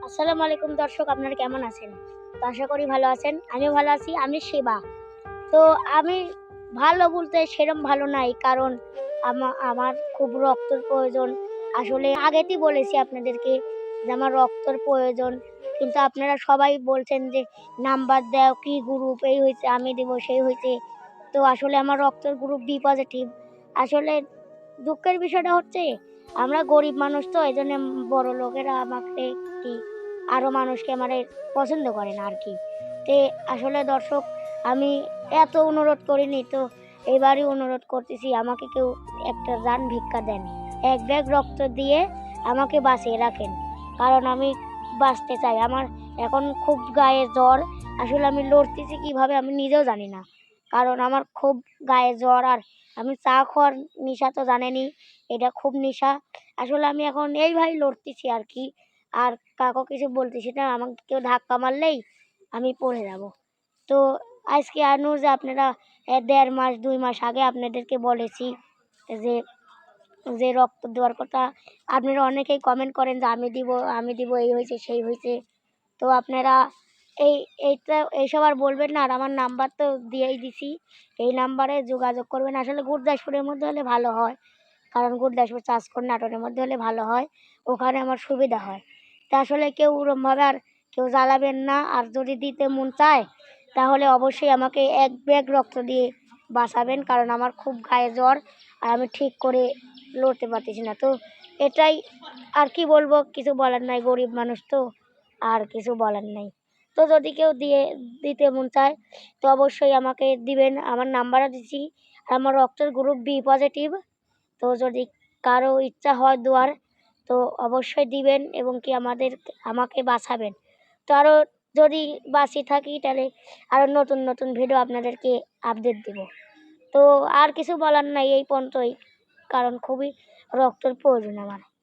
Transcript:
আসসালামু আলাইকুম দর্শক, আপনারা কেমন আছেন? তো আশা করি ভালো আছেন। আমিও ভালো আছি। আমি শিবা। তো আমি ভালো বলতে সেরম ভালো নাই। কারণ আমার খুব রক্তের প্রয়োজন। আসলে আগেতেই বলেছি আপনাদেরকে যে আমার রক্তের প্রয়োজন। কিন্তু আপনারা সবাই বলছেন যে নাম্বার দাও, কি গ্রুপ, এই হইছে, আমি দিব, সেই হইছে। তো আসলে আমার রক্তের গ্রুপ বি পজিটিভ। আসলে দুঃখের বিষয়টা হচ্ছে আমরা গরিব মানুষ, তো এজন্য বড়লোকেরা আমাকে কি আরো মানুষকে আমারে পছন্দ করে না আরকি। আসলে দর্শক, আমি এত অনুরোধ করিনি, তো এবারই অনুরোধ করতেছি, আমাকে কেউ একটা দান ভিক্ষা দেন। ১ ব্যাগ রক্ত দিয়ে আমাকে বাঁচিয়ে রাখেন। কারণ আমি বাঁচতে চাই। আমার এখন খুব গায়ে জ্বর। আসলে আমি লড়তেছি কিভাবে আমি নিজেও জানি না। কারণ আমার খুব গায়ে জ্বর, আর আমি চা খাওয়ার নেশা তো জানেনই, এটা খুব নেশা। আসলে আমি এখন এইভাবেই লড়তেছি আরকি। আর কাউকে কিছু বলতেছি না। আমাকে কেউ ধাক্কা মারলেই আমি পড়ে যাব। তো আজকে নিউজ আপনারা ১.৫ মাস ২ মাস আগে আপনাদেরকে বলেছি যে, রক্ত দেওয়ার কথা। আপনারা অনেকেই কমেন্ট করেন যে আমি দিব, এই হয়েছে, সেই হয়েছে। তো আপনারা এই এইসব আর বলবেন না। আর আমার নাম্বার তো দিয়েই দিছি। এই নাম্বারে যোগাযোগ করবেন। আসলে গুরদাসপুরের মধ্যে হলে ভালো হয়। কারণ গুরদাসপুর, চাষকর, নাটোরের মধ্যে হলে ভালো হয়। ওখানে আমার সুবিধা হয়। তা আসলে কেউ ওরমভাবে আর কেউ জ্বালাবেন না। আর যদি দিতে মন চায় তাহলে অবশ্যই আমাকে ১ ব্যাগ রক্ত দিয়ে বাঁচাবেন। কারণ আমার খুব গায়ে জ্বর, আর আমি ঠিক করে লড়তে পারতেছি না। তো এটাই, আর কি বলবো, কিছু বলার নাই। গরিব মানুষ তো, আর কিছু বলার নাই। তো যদি কেউ দিতে মন চায় তো অবশ্যই আমাকে দিবেন। আমার নাম্বারও দিছি। আমার রক্তের গ্রুপ বি পজিটিভ। তো যদি কারো ইচ্ছা হয় দেওয়ার, তো অবশ্যই দিবেন এবং কি আমাকে বাঁচাবেন। তো আরও যদি বাঁচি থাকি তাহলে আরও নতুন নতুন ভিডিও আপনাদেরকে আপডেট দিব। তো আর কিছু বলার নাই, এই পর্যন্তই। কারণ খুবই রক্তের প্রয়োজন আমার।